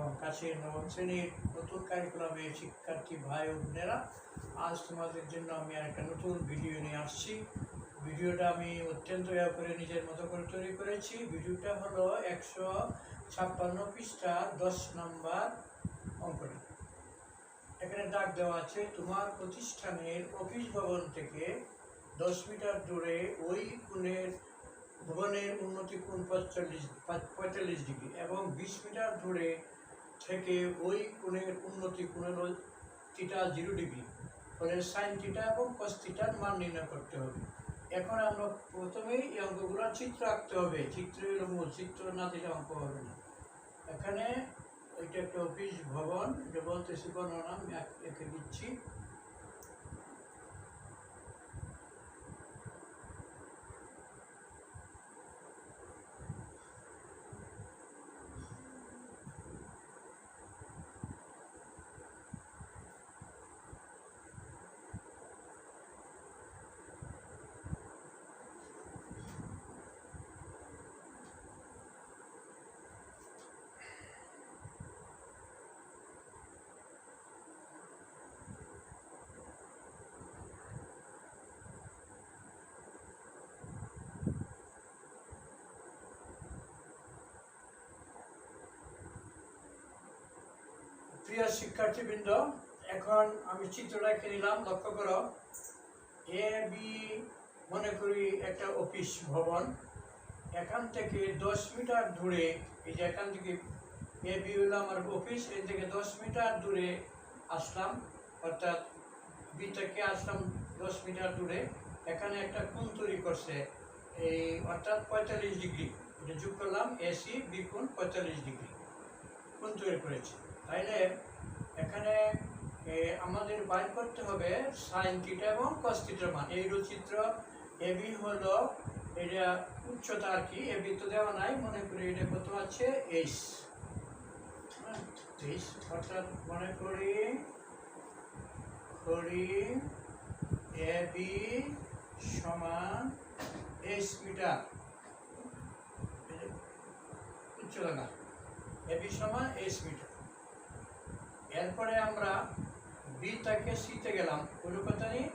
এবং কাছের নবম শ্রেণীর নতুন কারিকুলামে শিক্ষার্থী ভাই ও বোনেরা, আজ তোমাদের জন্য আমি একটা নতুন ভিডিও নিয়ে আসছি। ভিডিওটা আমি অত্যন্ত করে নিজের মতো করে তৈরি করেছি। ভিডিওটা হলো 156 পৃষ্ঠা 10 নম্বর অঙ্কটা। এখানে দাগ দেওয়া আছে, তোমার প্রতিষ্ঠানের অফিস ভবন থেকে 10 মিটার দূরে ওই ভবনের উন্নতি কোণ 45 ডিগ্রি এবং 20 মিটার দূরে থেকে ওই কোণের উন্নতি কোণ হল থিটা 0 ডিগ্রি। ফলে সাইন থিটা এবং কস থিটার মান নির্ণয় করতে হবে। এখন আমরা প্রথমেই এই অঙ্কগুলো চিত্র আঁকতে হবে। চিত্র হলো মূল, চিত্র না দিলে অঙ্ক হবে না। এখানে এটা একটা অফিস ভবন, এটা বলতেছি বর্ণনা আমি এঁকে দিচ্ছি। প্রিয় শিক্ষার্থীবৃন্দ, এখন আমি চিত্রটা এঁকে নিলাম। লক্ষ্য করো, এ বি মনে করি একটা অফিস ভবন। এখান থেকে 10 মিটার দূরে, এই যে এখান থেকে এ বি হলো আমার অফিস, এই থেকে 10 মিটার দূরে আসলাম, অর্থাৎ বি থেকে আসলাম 10 মিটার দূরে। এখানে একটা কোণ তৈরি করছে, এই অর্থাৎ 45 ডিগ্রি। এটা যোগ করলাম, এসি বি কোণ 45 ডিগ্রি কোণ তৈরি করেছে। তাইলে এখানে আমাদের বাইর করতে হবে সাইন থিটা এবং কস থিটার মান। এই চিত্র এবি হলো এটা উচ্চতা আর কি, এবি তো দেওয়া নাই, মনে করি এটা কত আছে এইচ, অর্থাৎ মনে করি এবি সমান এইচ মিটার উচ্চতা না, এবি সমান এইচ মিটার। এরপরে আমরা বি থেকে সিতে গেলাম, কোনো কথা নেই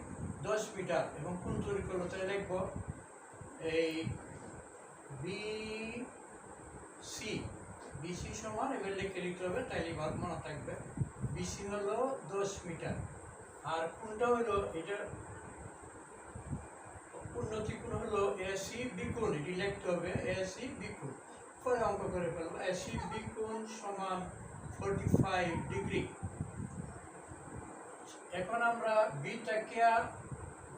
10 মিটার এবং কোণ তৈরি করবো। তাহলে লিখবো এই বিসি সমান, এবার লিখে লিখতে হবে, তাইলে ভাগ মনে থাকবে। বিসি হলো 10 মিটার আর কোণটা হলো এটা উন্নতি কোণ হলো এসি বি কোণ, এটি লিখতে হবে এসি বি কোণ। পরে অঙ্ক করে ফেলবো, এসি বি কোণ সমান 45 ডিগ্রি। এখন আমরা বি থেকে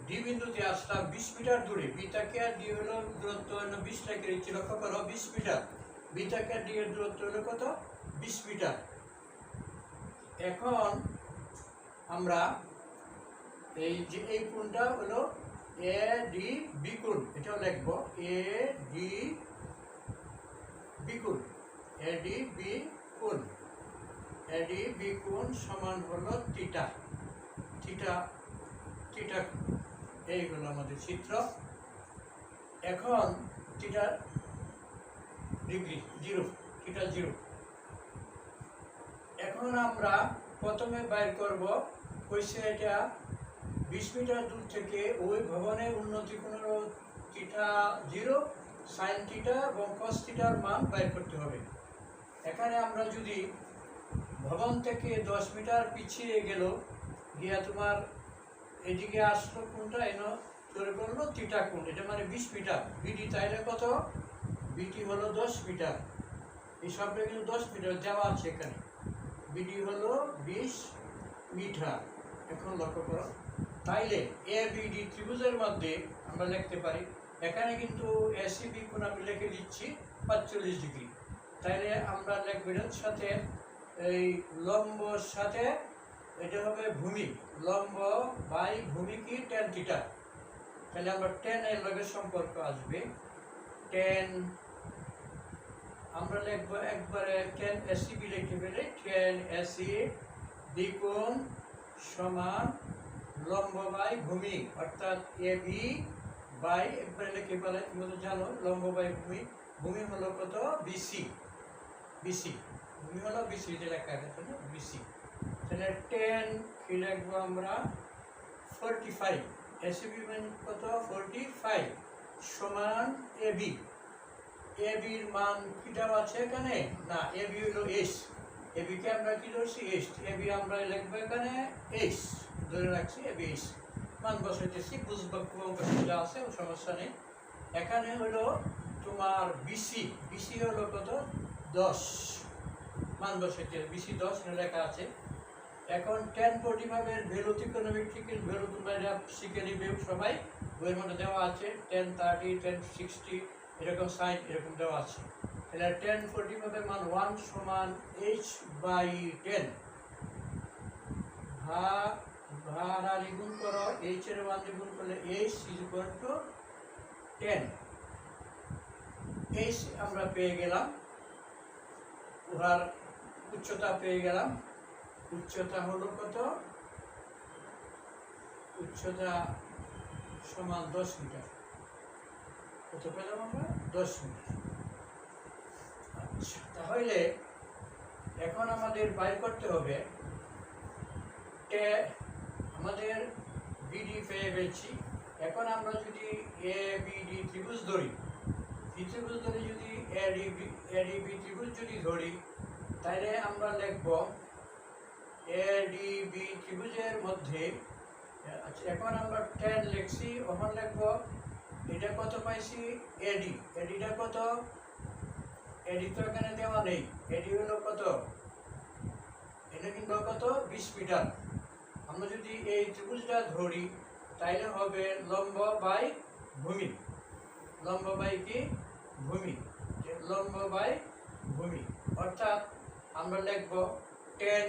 ডি বিন্দুতে আসলাম 20 মিটার দূরে। বি থেকে ডি হলো দূরত্ব 20 রেখে দিচ্ছি, লক্ষ্য করো 20 মিটার। বি থেকে ডি এর দূরত্ব হলো কত? 20 মিটার। এখন আমরা এই যে এই কোণটা হলো এ ডি বি কোণ, এটাও লিখবো এ ডি বি কোণ, এ ডি বি কোণ, এ ডি বি কোণ সমান হলো থিটা, থিটা থিটা। এই হলো আমাদের চিত্র। এখন থিটা ডিগ্রি 0, থিটা 0। এখন আমরা প্রথমে বাইর করব, কইছে এটা 20 মিটার দূর থেকে ওই ভবনের উন্নতি কোণ থিটা 0, সাইন থিটা এবং কস থিটার মান বাইর করতে হবে। এখানে আমরা যদি ভবন থেকে 10 মিটার পিছিয়ে গেল, গিয়া তোমার এদিকে আসলো কোনটা এনো তৈরি করলো থিটা কোণ, এটা মানে 20 মিটার। বিডি তাইলে কত? বিডি হলো 10 মিটার। এই সবটা কিন্তু 10 মিটার দেওয়া আছে এখানে। বিডি হলো 20 মিটার। এখন লক্ষ্য করো, তাইলে এ বিডি ত্রিভুজের মধ্যে আমরা লিখতে পারি, এখানে কিন্তু এসি বি কোণ আমি লিখে দিচ্ছি 45 ডিগ্রি। তাইলে আমরা লিখব এর সাথে এই লম্বর সাথে এটা হবে ভূমি, লম্ব বাই ভূমি কি tan থিটা। তাহলে আমরা tan এর লগে সম্পর্ক আসবে, tan আমরা লিখবো একবারে tan এসি বি লিখতে পেলে tan এসি বি কোণ সমান লম্ব বাই ভূমি, অর্থাৎ এ বি বাই একবারে লিখে পেলে তুমি তো জানো লম্ব বাই ভূমি, ভূমি হলো কত? বিসি, বিসি ভূমি হলো বিসি, যে লেখা আছে না বিসি। তাহলে 10 কি লিখবো আমরা 45, এসিবি মানে কত 45 সমান এবি। এবির মান কি দেওয়া আছে এখানে, না এবি হলো এস, এবি কে আমরা কি ধরছি এস, এবি আমরা লিখবো এখানে এস ধরে রাখছি, এবি এস মান বসাইতেছি, বুঝবা যা আছে সমস্যা নেই। এখানে হলো তোমার বিসি, বিসি হলো কত 10 মান বসাইতে, বিসি 10 লেখা আছে। এখন 1045 এর ভ্যালু ত্রিকোণমিতিকের ভ্যালু তোমরা এটা শিখে নিবে সবাই, বইয়ের মধ্যে দেওয়া আছে 1030 1060 এরকম সাইন এরকম দেওয়া আছে। তাহলে 1045 এর মান 1 সমান h/10 ভাগ গুণ করো, h এর মান গুণ করলে h = 10। h আমরা পেয়ে গেলাম, উহার উচ্চতা পেয়ে গেলাম। উচ্চতা হলো কত, উচ্চতা সমান 10 মিটার, কত পেলাম আমরা 10 মিটার। আচ্ছা, তাহলে এখন আমাদের বাইর করতে হবে আমাদের বিডি পেয়ে গেছি। এখন আমরা যদি এ বিডি ত্রিভুজ ধরি, ত্রিভুজ ধরে যদি এডিবি ত্রিভুজ যদি ধরি, তাহলে আমরা লিখব এডিবি ত্রিভুজের মধ্যে, আচ্ছা এখন আমরা 10 লিখছি, ওখানে লিখব এটা কত পাইছি এডি, এডিটা কত, এডি তো এখানে দেওয়া নেই, এডি হলো কত, এটা কিন্তু কত 20 মিটার। আমরা যদি এই ত্রিভুজটা ধরি তাহলে হবে লম্ব বাই ভূমি, লম্ব বাই কি ভূমি, লম্ব বাই ভূমি, অর্থাৎ আমরা লিখব 10,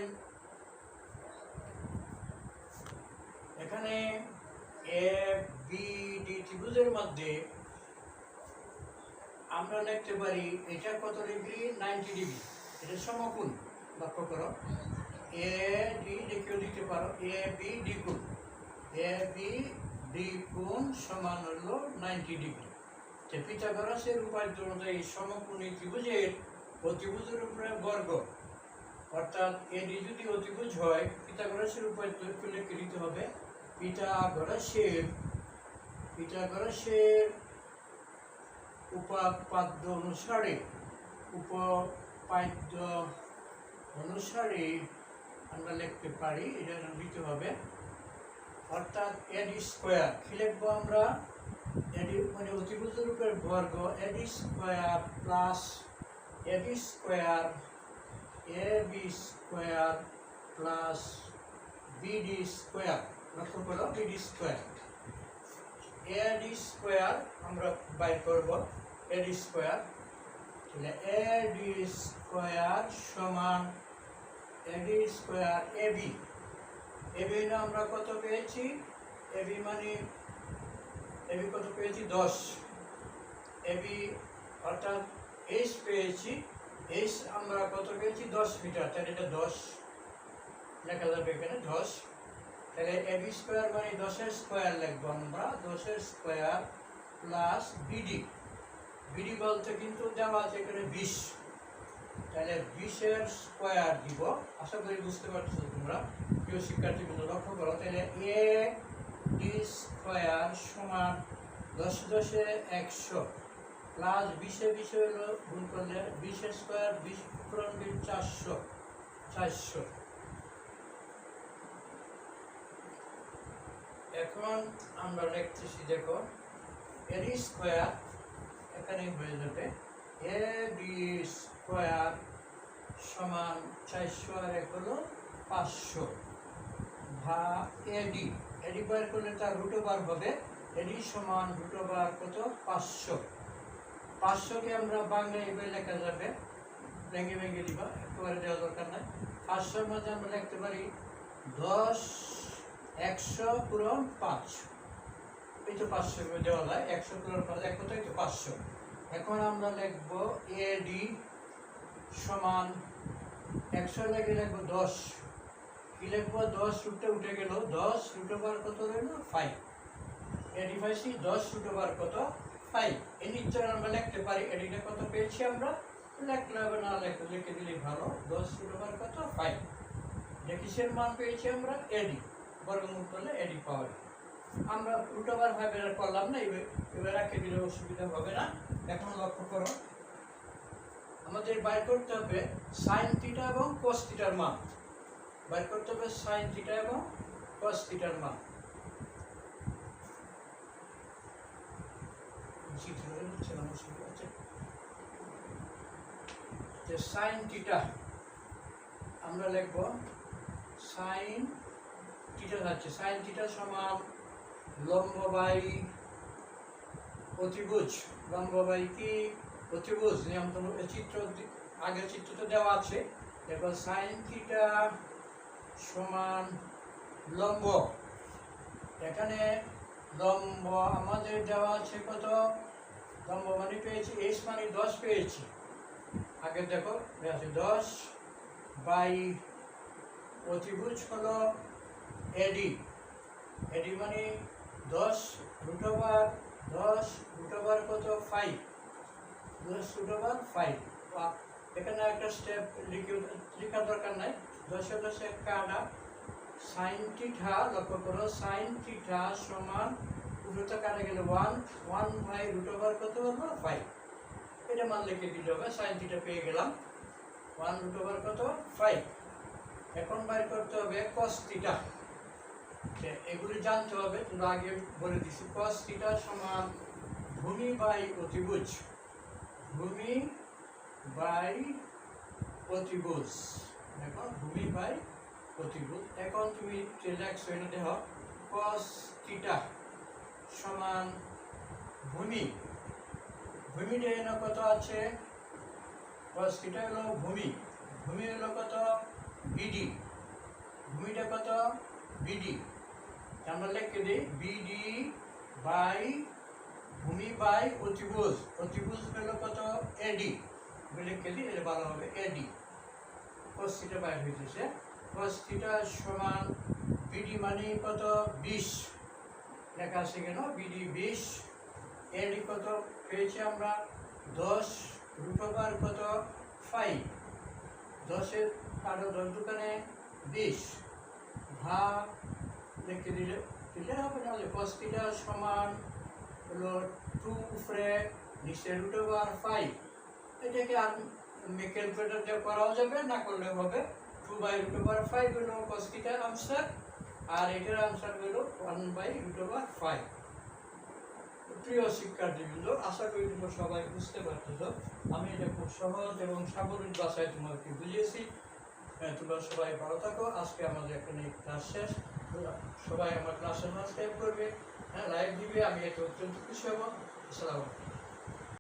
এখানে এ বি ডি ত্রিভুজের মধ্যে আমরা লিখতে পারি এটা কত ডিগ্রি 90 ডিগ্রি, এটা সমকোণ, লক্ষ্য করো এ ডি লিখেও দিতে পারো, এ বি ডি কোণ, এ বি ডি কোণ সমান হলো 90 ডিগ্রি। তো পিথাগোরাসের উপপাদ্য অনুযায়ী সমকোণী ত্রিভুজের অতিভুজের উপরে বর্গ, অর্থাৎ এডি যদি অতিভুজ হয় পিথাগোরাসের উপপাদ্য লিখে দিতে হবে পিথাগোরাসের উপপাদ্য অনুসারে আমরা লিখতে পারি, এটা দিতে হবে, অর্থাৎ এডি স্কোয়ার কি লিখবো আমরা, এডি মানে অতিভুজের উপর বর্গ, AD square plus AB square, AB square plus BD square, লক্ষ্য করো বিডি স্কোয়ার, এডি স্কোয়ার আমরা বাইর করব, এডি স্কোয়ার, তাহলে এডি স্কোয়ার সমান এডি স্কোয়ার এবি, এবি না আমরা কত পেয়েছি, এবি মানে এবি কত পেয়েছি 10, এবি অর্থাৎ এইচ পেয়েছি, এইচ আমরা কত পেয়েছি 10 মিটার, তাহলে এটা 10 লেখা যাবে এখানে 10। তাহলে এবি স্কোয়ার মানে 10 এর স্কোয়ার লিখবো আমরা, 10 এর স্কোয়ার প্লাস বিডি, বিডি বলতে কিন্তু দেওয়া আছে এখানে 20, তাহলে 20 এর স্কোয়ার দিব, আশা করি বুঝতে পারছো তোমরা প্রিয় শিক্ষার্থী বন্ধু, লক্ষ্য করো। তাহলে এ ডি স্কোয়ার সমান 10 10 এ 100 প্লাস 20 এ 20 হলো গুণ করলে 20 এর স্কোয়ার 20 পূরণ 400, 400। এখন আমরা লিখতেছি দেখো এডি স্কোয়ার এখানে হয়ে যাবে এডি স্কোয়ার সমান 400 আর 1 হলো 500 ভা এডি, এডি বার করলে তার রুট ওভার হবে, এডি সমান রুট ওভার কত 500, 500 কে আমরা বাংলায় এভাবে লেখা যাবে, ভেঙে ভেঙে দিবা, একেবারে দেওয়া দরকার নাই। 500 এর মধ্যে আমরা লিখতে পারি 10 100 পূরণ 5, এই তো 500 দেওয়া যায়, 100 পূরণ 5 এক কথাই তো 500। এখন আমরা লিখব এডি সমান 100 লেগে লিখবো 10, কি লিখবো 10 রুটে উঠে গেল, 10 রুট ওভার কত রইল 5, এডি পাইছি 10 রুট ওভার কত 5, এই নিচে আমরা লিখতে পারি এডিটা কত পেয়েছি আমরা লিখলে হবে না, লিখে দিলে ভালো। 10 √5 কত 5। এটা কিসের মান পেয়েছি আমরা? এডি। বর্গমূল করলে এডি পাওয়া যায়। আমরা √5 বের করলাম না, এবার রেখে দিলে অসুবিধা হবে না। এখন লক্ষ্য করো, আমাদের বাইর করতে হবে সাইন থিটা এবং কস থিটার মান। বাইর করতে হবে সাইন থিটা এবং কস থিটার মান। সাইন থিটা আমরা লিখব সাইন থিটা হচ্ছে সাইন থিটা সমান লম্ব বাই অতিভুজ। লম্ব বাই কি অতিভুজ, নিয়ম তো চিত্র আগের চিত্র তো দেওয়া আছে। এবার সাইন থিটা সমান লম্ব, এখানে লম্ব আমাদের দেওয়া আছে কত? লম্ব মানে পেয়েছি এস মানে 10 পেয়েছি। আগে দেখো 10 বাই অতিভুজ হলো এডি। এডি মানে 10 √10 কত 5। 10 √5। এখানে একটা স্টেপ লেখার দরকার নাই, 10 কাটা। সাইন থিটা লক্ষ্য করো, সাইন থিটা সমান উল্টো কাটা গেলে 1 বাই √10 কত হলো 5। এটা মান লিখে দিতে হবে। সাইন থিটা পেয়ে গেলাম 1 √10 কত 5। এখন বাইর করতে হবে কস থিটা। এগুলি জানতে হবে, তোমরা আগে বলে দিছি। কস থিটা সমান ভূমি বাই অতিভুজ। ভূমি বাই অতিভুজ। দেখো ভূমি বাই অতিভুজ। এখন তুমি যে লেখছো এটা দেখো, কস থিটা সমান ভূমি। ভূমিটা এনে কত আছে? কস থিটা হলো ভূমি। ভূমি হলো কত? বিডি। ভূমিটা কত? বিডি। আমরা লিখে দিই বিডি বাই ভূমি বাই অতিভুজ। অতিভুজ হলো কত? এডি। লিখে দিই, এটা ভালো হবে এডি। কস থিটা বাইর হইতেছে। কস থিটা সমান বিডি মানে কত? 20 লেখা আছে কেন? বিডি 20। এডি কত পেয়েছি আমরা? 10 √10 কত 5। 10 কাটো 10 দোকানে 20 ভাগ লিখে দিলে হবে। তাহলে কস থিটা সমান হলো 2 উপরে নিচে √5। এটাকে আর ক্যালকুলেটর দিয়ে করাও যাবে, না করলে হবে। 2 বাই √5 হলো কস থিটার আনসার, আর এটার আনসার হলো 1 বাই √5। প্রিয় শিক্ষার্থীবৃন্দ, আশা করি তোমরা সবাই বুঝতে পারতেছ। আমি এটা খুব সহজ এবং সাবলীল ভাষায় তোমাকে বুঝিয়েছি। তোমরা সবাই ভালো থাকো। আজকে আমাদের এখানে ক্লাস শেষ। সবাই আমার ক্লাসে সাবস্ক্রাইব করবে, লাইক দিবে, আমি এটা অত্যন্ত খুশি হব। আসসালামু আলাইকুম।